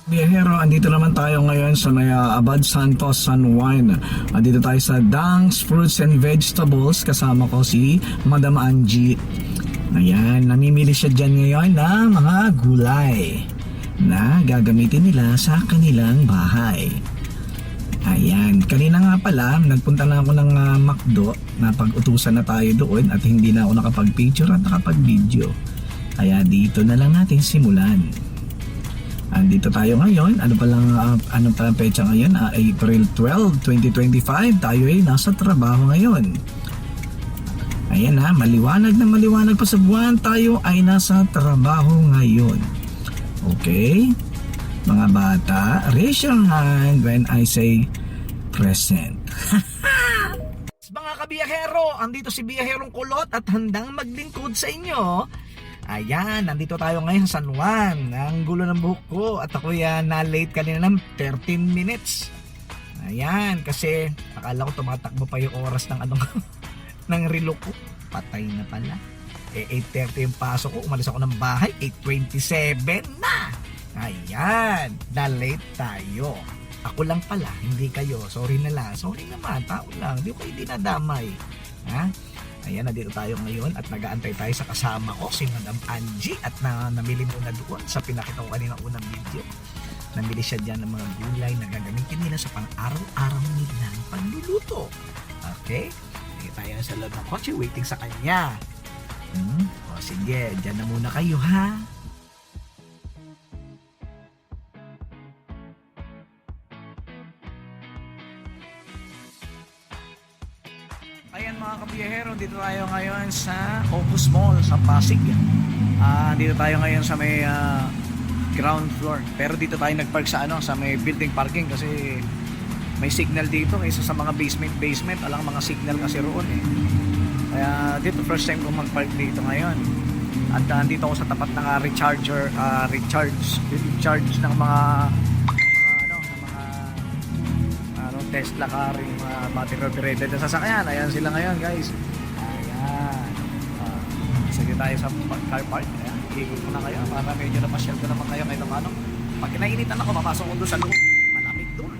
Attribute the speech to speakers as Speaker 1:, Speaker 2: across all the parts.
Speaker 1: Biyahero, andito naman tayo ngayon sa may Abad Santos, San Juan. Andito tayo sa Dang's Fruits and Vegetables. Kasama ko si Madam Angie. Ayan, namimili siya dyan ngayon ng mga gulay na gagamitin nila sa kanilang bahay. Ayan, kanina nga pala, nagpunta na ako ng McDo. Napag-utusan na tayo doon at hindi na ako nakapag-picture at nakapag-video. Kaya dito na lang natin simulan. Andito tayo ngayon. Ano palang petsa ngayon? April 12, 2025. Tayo ay nasa trabaho ngayon. Ayan ha, maliwanag na maliwanag pa sa buwan. Tayo ay nasa trabaho ngayon. Okay? Mga bata, raise your hand when I say present. Mga kabiyahero, andito si Biyaherong Kulot at handang maglingkod sa inyo. Ayan, nandito tayo ngayon sa San Juan. Ang gulo ng buhok ko at ako yan na-late kanina ng 13 minutes. Ayan, kasi akala ko tumatakbo pa yung oras ng ng relo ko. Patay na pala. 8:30 yung pasok ko. Umalis ako ng bahay, 8:27 na. Ayan, na-late tayo. Ako lang pala, hindi kayo. Sorry na lang. Sorry naman, tao lang. Hindi ko kayo dinadamay. Ha? Ayan, nandito tayo ngayon at nag-aantay tayo sa kasama ko, si Madam Angie, at namili muna doon sa pinakita ko kanina unang video. Namili siya dyan ng mga gulay na gagamitin nila sa pang-araw-araw nilang pagluluto. Okay? Dito tayo sa loob ng kotse, waiting sa kanya. O sige, dyan na muna kayo ha. Ayan mga kabiyahero, dito tayo ngayon sa Opus Mall sa Pasig. Dito tayo ngayon sa may ground floor. Pero dito tayo nagpark sa sa may building parking kasi may signal dito kaysa sa mga basement. Alang mga signal kasi roon eh. Kaya dito first time kong magpark dito ngayon. At dito ako sa tapat ng recharge ng mga Tesla car, yung battery operated na sasakyan. Ayan sila ngayon guys. Ayan. Sige tayo sa car park. Ayan, ikot ko na kayo para medyo napasyal ko naman kayo kahit paano. Pag kinainitan ako, papasok ko doon sa loob. Malamig doon.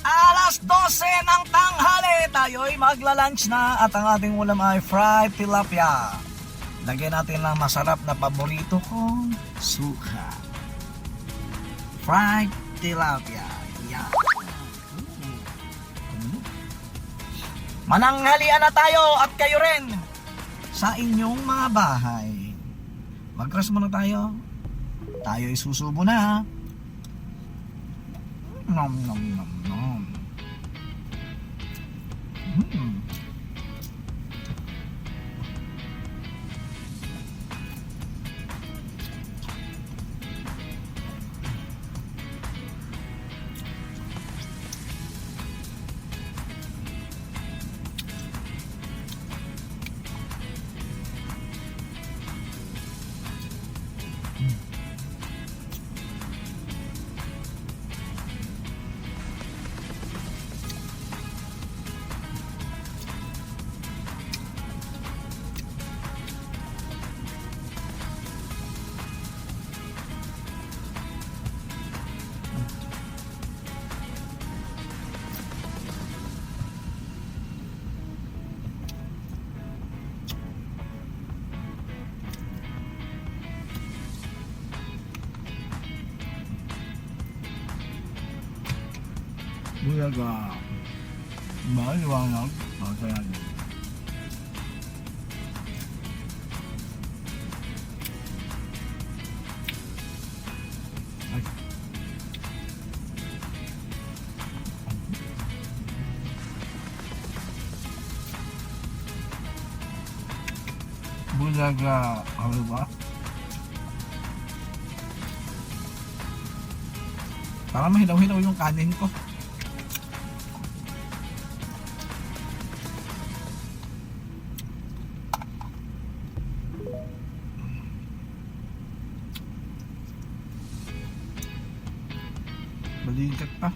Speaker 1: Alas 12 ng tanghali, tayo'y magla-lunch na at ang ating ulam ay fried tilapia. Lagyan natin ng masarap na paborito kong suka. Fried tilapia. Yan. Mananghalian na tayo at kayo rin sa inyong mga bahay. Mag-rest muna tayo. Tayo'y susubo na. Nom nom nom nom. Bulaga. Ba, liwanag? Kaya din. Ay. Bulaga. Ano ba? Para mahilaw-hilaw yung kanin ko. Balikat pa.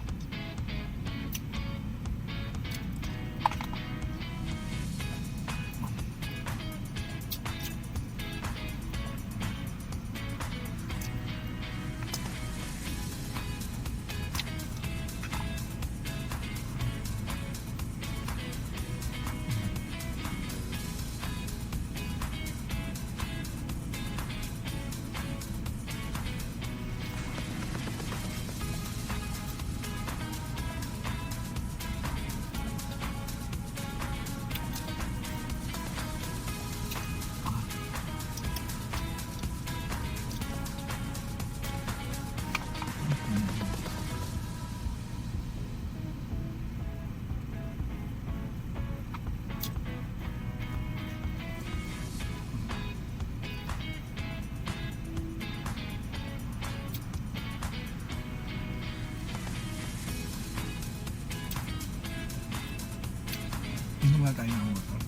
Speaker 1: Inom nga tayo ng water.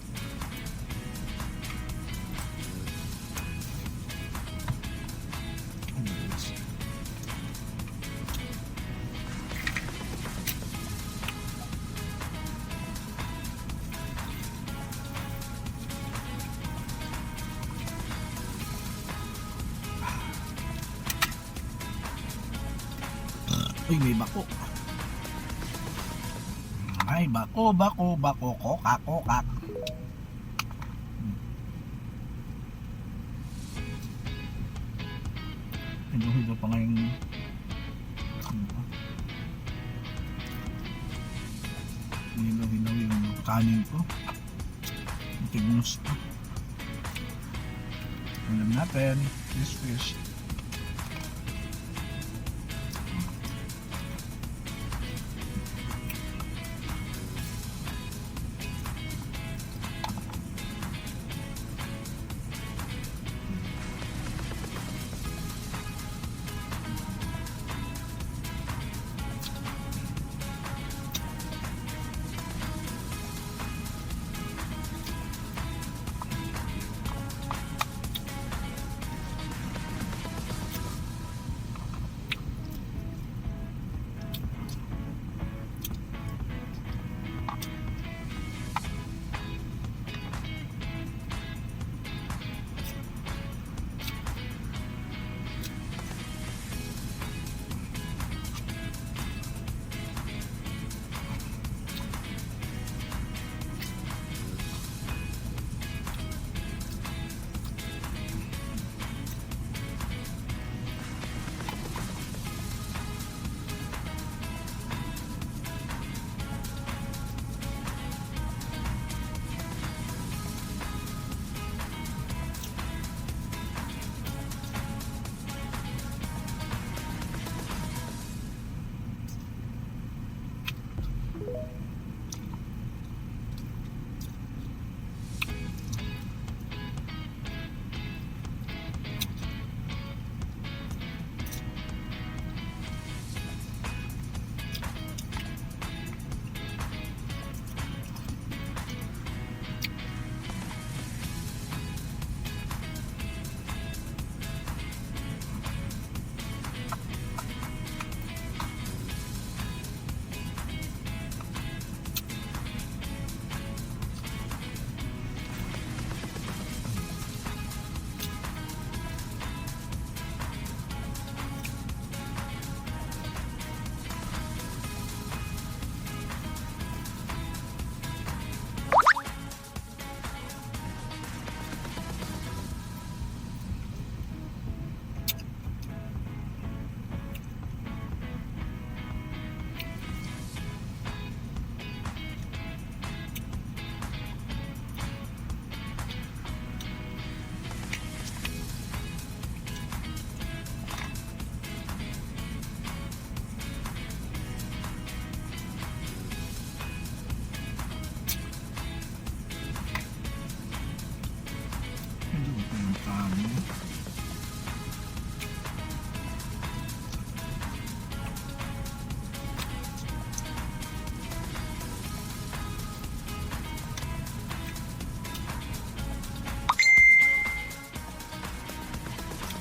Speaker 1: Uy, may bako. Ay, bako, kokak, kokak. Hido-hido pa ngayong hilaw-hilaw yung kanin ko. Tignos pa. Alam natin, fish.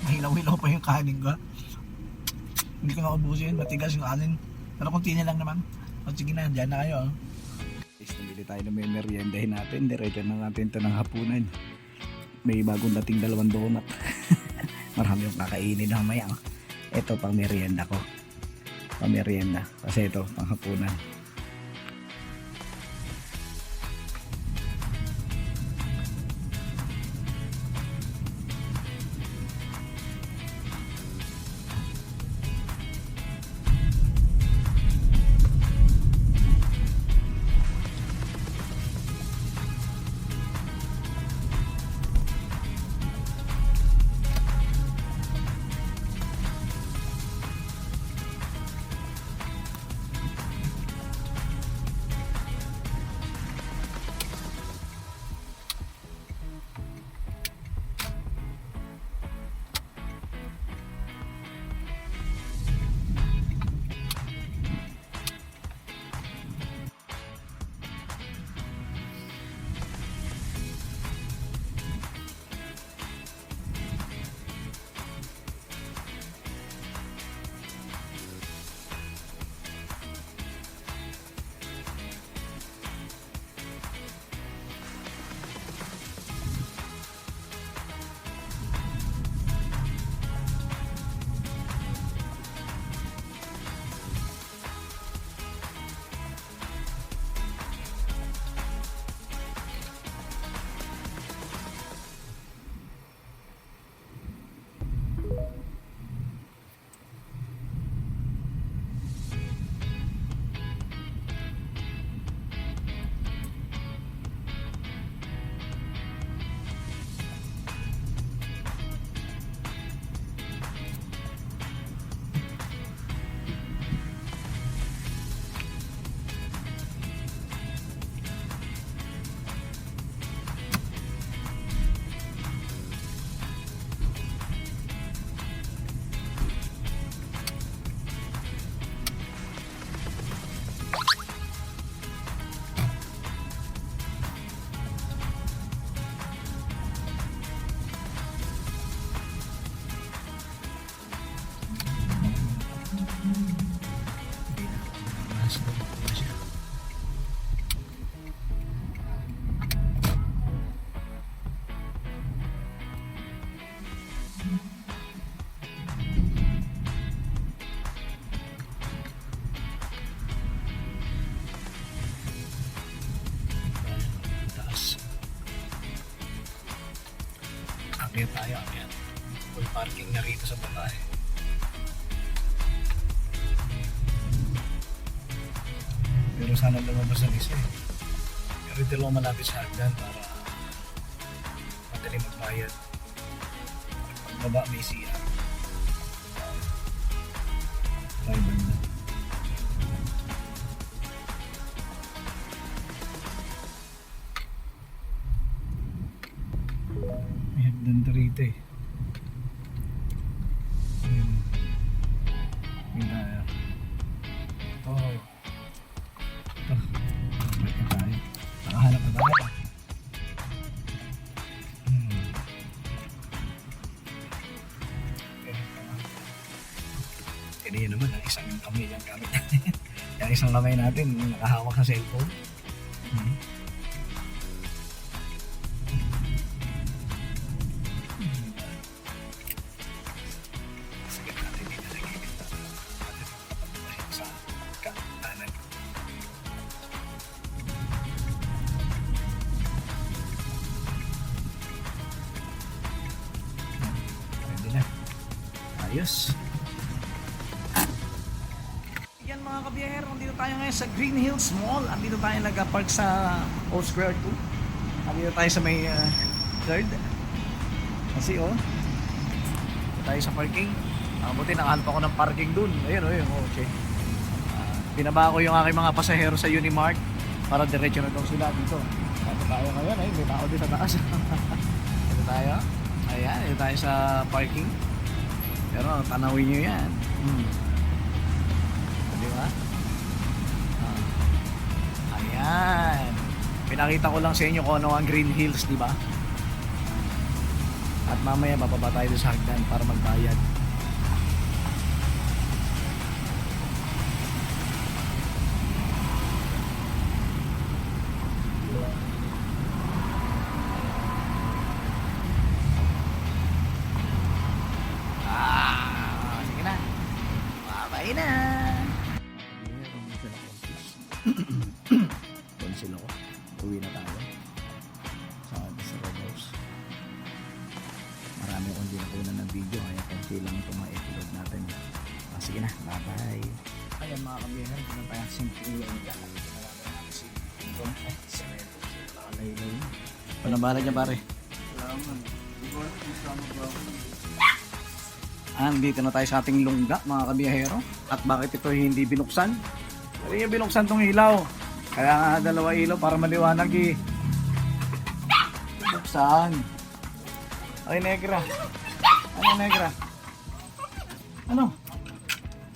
Speaker 1: Mahilaw-hilaw pa yung kanin ko. Hindi ko nakaubusin, matigas yung kanin. Pero konti na lang naman. O sige na, dyan na kayo. Guys, nabili tayo na may meriendahin natin. Diretso na natin ito ng hapunan. May bagong dating 2 donut. Marami yung kakainin na mamaya. Ito pang merienda ko. Pang merienda. Kasi ito pang hapunan. Akyat tayo, akyat. Full parking na rito sa baba eh. Pero sana lumabas ng isa eh. Pero ito lang malapit sa hagdan para madali magbayad. Pagbaba may CR. Tayo banda. May hagdan na rito eh. Tayo. Ito. Balik na tayo. Nakahanap na tayo. Kaya yun naman, ang isang kamay lang gamit natin. Yung isang kamay natin, nakahawak sa cellphone. Sige natin dito sa gilid para natin sa kanan. Pwede na. Ayos. Yan mga kabiyahero, dito tayo ngayon sa Green Hills Mall. Andito tayo nag-park sa O Square 2. Andito tayo sa may third. Kasi dito tayo sa parking. Buti nakahanap ako ng parking dun. Ayun, okay. Binaba ko yung aking mga pasahero sa Unimart para diretso na daw sila dito. Dito tayo ngayon, may tao dito sa taas. Dito tayo. Ayan, dito tayo sa parking. Pero tanawin nyo yan. Diba? Ayan. Pinakita ko lang sa inyo kung ano ang Green Hills, diba? At mamaya bababa tayo doon sa hagdan para magbayad. Sige na. Babay na. Konsil ako. Uwi na tayo. Sa Robos. Marami akong hindi nakunan ng video. Kaya konti lang itong ma-upload natin. Sige na. Bye-bye. Ayan mga kabihan. Kung tayo simple yung nakalaylay. Panabala niya pare. Andito na tayo sa ating lungga mga kabiyahero. At bakit ito hindi binuksan? Hindi binuksan tong ilaw. Kaya nga dalawa ilaw para maliwanag eh. Buksan. Ay negra. Ano negra? Ano?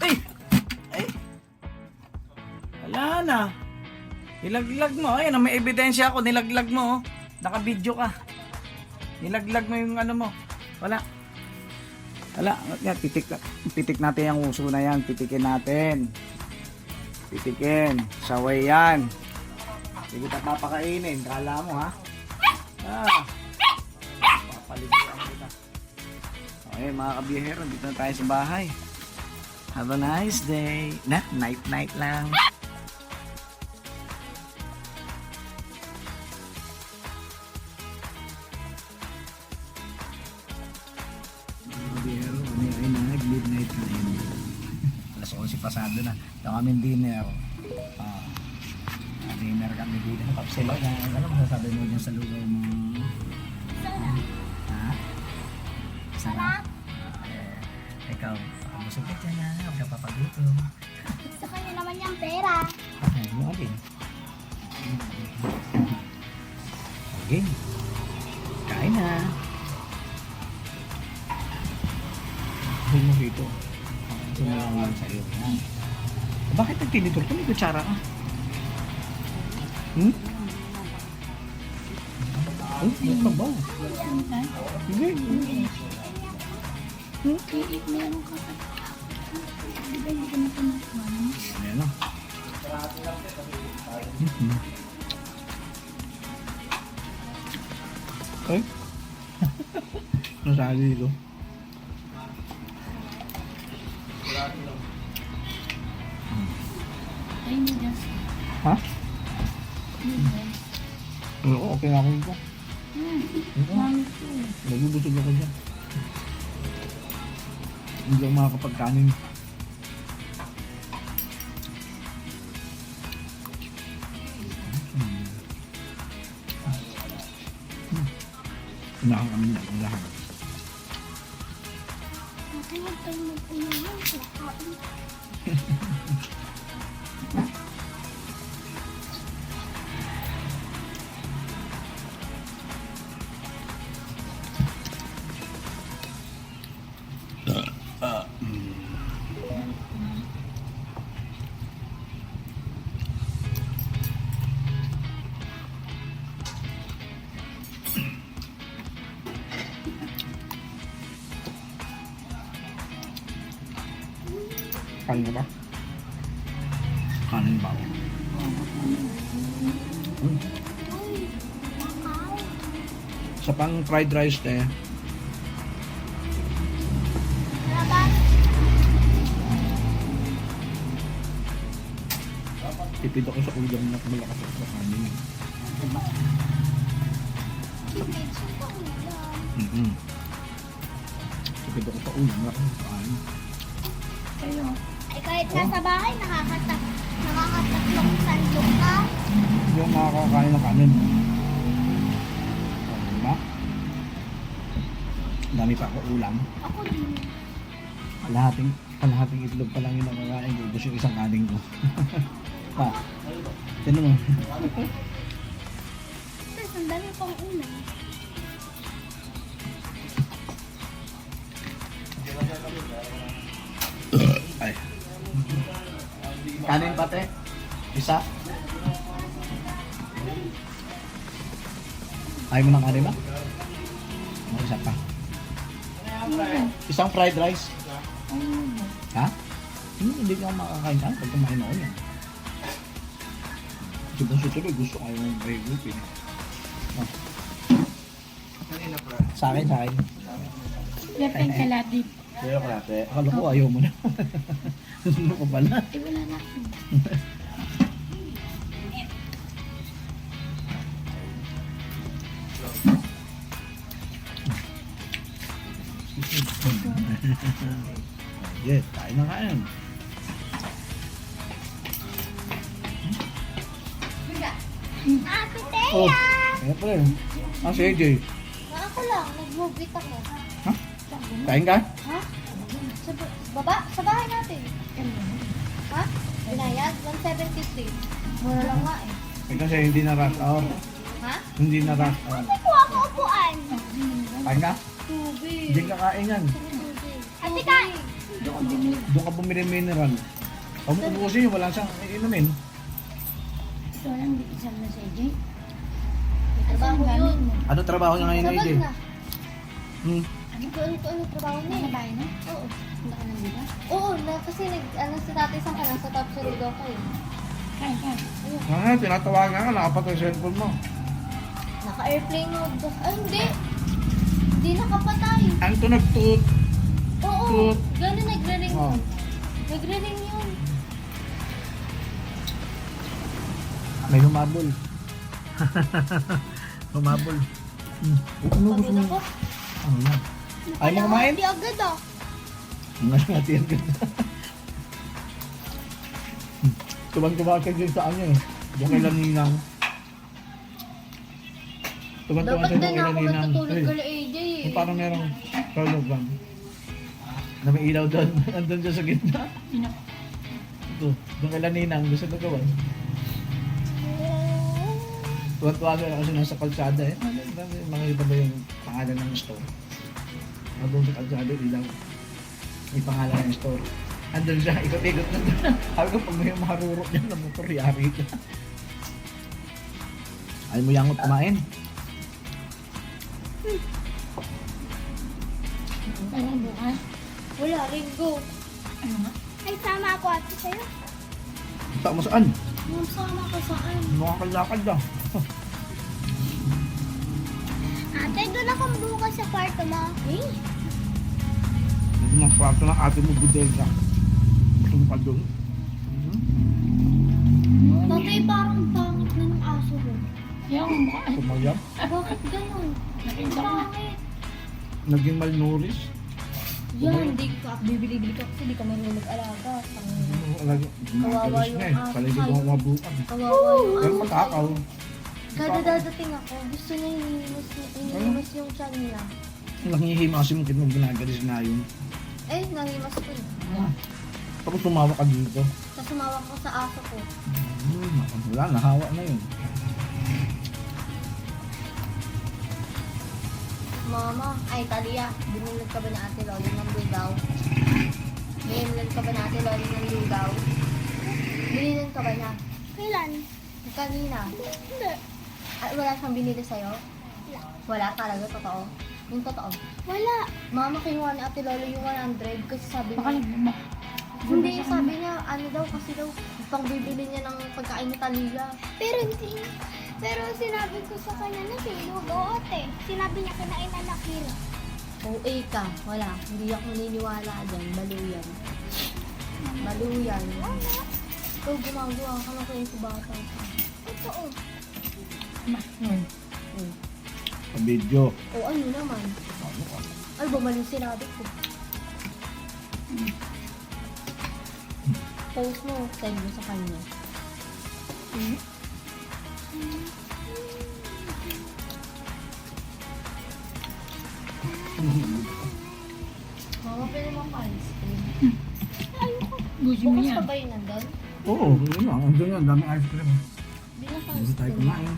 Speaker 1: Ay! Ay! Wala na. Nilaglag mo. Ayan, may ebidensya ako. Nilaglag mo. Oh. Naka-video ka. Nilaglag mo yung ano mo. Wala. Wala. Yan, pitik natin yung uso na yan. Pitikin natin. Pitikin. Saway yan. Hindi kita papakainin. Kala mo ha. Papaliguan kita. Okay mga kabiyahero. Dito na tayo sa bahay. Have a nice day. Night lang. Midnight time. Alas 11 pasado na. Ito kami dinner. Dinner kami dito. Kapselo na. Ano masasabi mo dyan sa lugaw mo? Ha? Sarap? Ikaw, busog ka dyan na. Huwag ka papagutom.
Speaker 2: Gusto ko niya naman yung pera.
Speaker 1: Ay, mo alin? Okay. Kain na. Huwag mo rito. Sumalawan sa iyo. Bakit nagtinitor ito? May kutsara ka. Ay, may kabaw. Hindi.
Speaker 2: Meron ka pa. Di ba hindi ko na pinatuan?
Speaker 1: Ayan o. Ay. Nasali dito.
Speaker 2: Ay, noodles.
Speaker 1: Ha?
Speaker 2: Noodles.
Speaker 1: Oo, okay na ako dito.
Speaker 2: Mami ko.
Speaker 1: Nagubusog ako dyan. Hindi ako makakapagkanin. Unahan kami na. Unahan.
Speaker 2: Huwag tayo mag-unahan. Kakain.
Speaker 1: Kanin ka ba? Kanin ba ako? Sa pang fried rice eh.
Speaker 2: Labas.
Speaker 1: Tipid ako sa ulam na malakas ako sa kanin. Tipid ako sa ulam na kanin.
Speaker 2: Ay, kahit nasa bahay, nakakatatlong sandok ka.
Speaker 1: Hindi ako makakakain ng kanin. Diba? Dami pa ako ulam.
Speaker 2: Ako din.
Speaker 1: Kalahating itlog pa lang yung nakakain ko. Gusto yung isang kanin ko. Pa, tinan mo.
Speaker 2: Tapos, ang dami pang ulam.
Speaker 1: Ay. Kanin pate? Isa? Ayaw mo ng kanin ba? O, isa pa. Isang fried rice.
Speaker 2: Ayun.
Speaker 1: Ha? Hindi ko makakain ka pag kumain ako yan. Sutuloy, gusto ko yung may gupin. Oh. Sa akin.
Speaker 2: Lepeng kaladi.
Speaker 1: Pero kalate, akala ko ayaw mo na. Ano ko pala?
Speaker 2: Wala na.
Speaker 1: Yes, kain na kain.
Speaker 2: Ate
Speaker 1: Oh,
Speaker 2: Thea!
Speaker 1: kaya pala yun. Ah, si AJ.
Speaker 2: Ako lang, nag-movie ako.
Speaker 1: Ha? Kain ka?
Speaker 2: Ha? Sa bahay natin. Ha? Binayad? 1,750. Mura lang nga eh.
Speaker 1: Eh, kasi hindi na rush hour.
Speaker 2: Ha?
Speaker 1: Hindi na rush hour.
Speaker 2: Kuha ko upuan.
Speaker 1: Kain ka?
Speaker 2: Tubig.
Speaker 1: Hindi ka kain yan.
Speaker 2: Ate ka!
Speaker 1: Doon ka bumili mineral. Huwag mo ubusin yun, wala siyang inumin.
Speaker 2: Ito lang, di isang na sa AJ. Trabaho yun.
Speaker 1: Ano trabaho niya ngayon, AJ?
Speaker 2: Sabag na.
Speaker 1: Hmm.
Speaker 2: Ano trabaho niya? Sa bahay na? Oo. Hindi ka nandito? Oo, kasi sa tatay isang ka na, sa top sa Rido ko eh. Kain.
Speaker 1: Ah, tinatawagan ka, nakapat ang cellphone mo.
Speaker 2: Naka-airplane mode. Ay, hindi. Hindi nakapatay.
Speaker 1: Ano to nagtut?
Speaker 2: Oo,
Speaker 1: Tut.
Speaker 2: gano'n nagre-ring
Speaker 1: Oh.
Speaker 2: yun. Nagre-ring yun.
Speaker 1: May humabol. Humabol. Ano gusto
Speaker 2: Pagod
Speaker 1: mo?
Speaker 2: ako.
Speaker 1: Ano na? Ayaw mo kumain?
Speaker 2: Hindi agad ah.
Speaker 1: Ngati-ngati ka. Tuwang-tuwa ka dyan sa ano eh. Doon kay Laninang. Tuwang-tuwa
Speaker 2: Dapat
Speaker 1: ka doon
Speaker 2: din
Speaker 1: kay
Speaker 2: ako
Speaker 1: Laninang.
Speaker 2: matutulog
Speaker 1: Eh,
Speaker 2: kala AJ eh.
Speaker 1: yung parang merong hologram. Na may ilaw doon. Andun dyan sa gitna. Ito. Doon kay Laninang. Gusto na gawan. Tuwa-tuwa ka kasi nasa kalsada eh. Mga iba ba yung pangalan ng store? Doon sa kalsada, ilaw. May pangalan ng store. Andun siya, ikot-ikot na doon. Sabi ko, pag may maharurot niya na motor, yari ka. Ayaw mo yangot kumain?
Speaker 2: Anong bukas? Wala, Ringo. Ano nga? Ay, sama ako ate sa'yo.
Speaker 1: Punta mo saan?
Speaker 2: Sama ka saan?
Speaker 1: Makakalakad na.
Speaker 2: Ate, doon ako bukas sa kwarto mo. Eh?
Speaker 1: Hindi ng kwarto ng ate mo, budega. Gusto mo pa doon?
Speaker 2: Tatay, parang pangit na ng aso mo. Yung mukha.
Speaker 1: Sumayap.
Speaker 2: Bakit ganun? Pangit.
Speaker 1: Naging malnourished.
Speaker 2: Yan, hindi ka. Bibili-bili ka kasi di ka marunong mag-alaga. Kawawa
Speaker 1: Malnourished
Speaker 2: yung
Speaker 1: na eh.
Speaker 2: aso.
Speaker 1: Palagi ko ang mabukan.
Speaker 2: Kawawa yung
Speaker 1: Pero
Speaker 2: aso.
Speaker 1: matakaw.
Speaker 2: Kada dadating ako, gusto niya hinihimas yung tiyan niya.
Speaker 1: Nangihimasin mo mo ginagalis na yun.
Speaker 2: Eh, nahimas ko na.
Speaker 1: Tapos tumawa ka dito.
Speaker 2: Tapos sumawa ko sa aso ko.
Speaker 1: Wala, nahawa na yun.
Speaker 2: Mama, ay Talia, binunod ka ba na ate Loli ng lugaw? Binunod ka ba na ate Loli ng lugaw? Binunod ka ba na? Kailan? Kanina. Hindi. Ay, wala siyang binili sa'yo? Wala. Wala talaga, totoo? Yung totoo? Wala. Mama, kinuha ni ate Loli yung 100 kasi sabi niya... Hindi, sabi niya, ano daw, kasi daw, pang bibili niya ng pagkain ni Talia. Pero hindi. Pero sinabi ko sa kanya na sinugo ate. Sinabi niya kinain na nakila. Oo, ka. Wala. Hindi ako naniniwala dyan. Baliw yan. Baliw yan. Ikaw gumagawa ka na kayo sa bata ka. Totoo.
Speaker 1: Sa video.
Speaker 2: O ano naman? Ano ba maling sinabi ko? Post mo, send mo sa kanya. Mama, pwede mo pa ice cream. Ayoko. Bukas pa ba yun nandun?
Speaker 1: Oo, yun lang. Andun yan, daming ice cream.
Speaker 2: Hindi na pa
Speaker 1: Hindi
Speaker 2: ice
Speaker 1: tayo
Speaker 2: cream.
Speaker 1: kumain.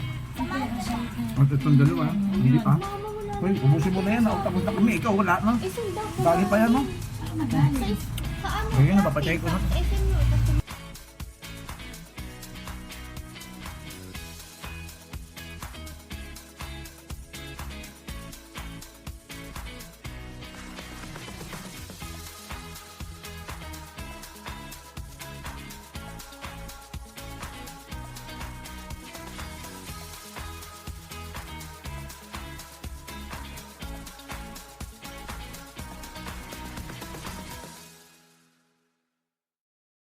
Speaker 1: At itong dalawa, hindi pa.
Speaker 2: Mama, wala
Speaker 1: Uy, ubusin mo na yan. Tapos na kami. Ikaw wala na.
Speaker 2: Isang daw.
Speaker 1: Dali pa yan, no?
Speaker 2: Sa ano?
Speaker 1: Sige, napapatay ko na.
Speaker 2: Isin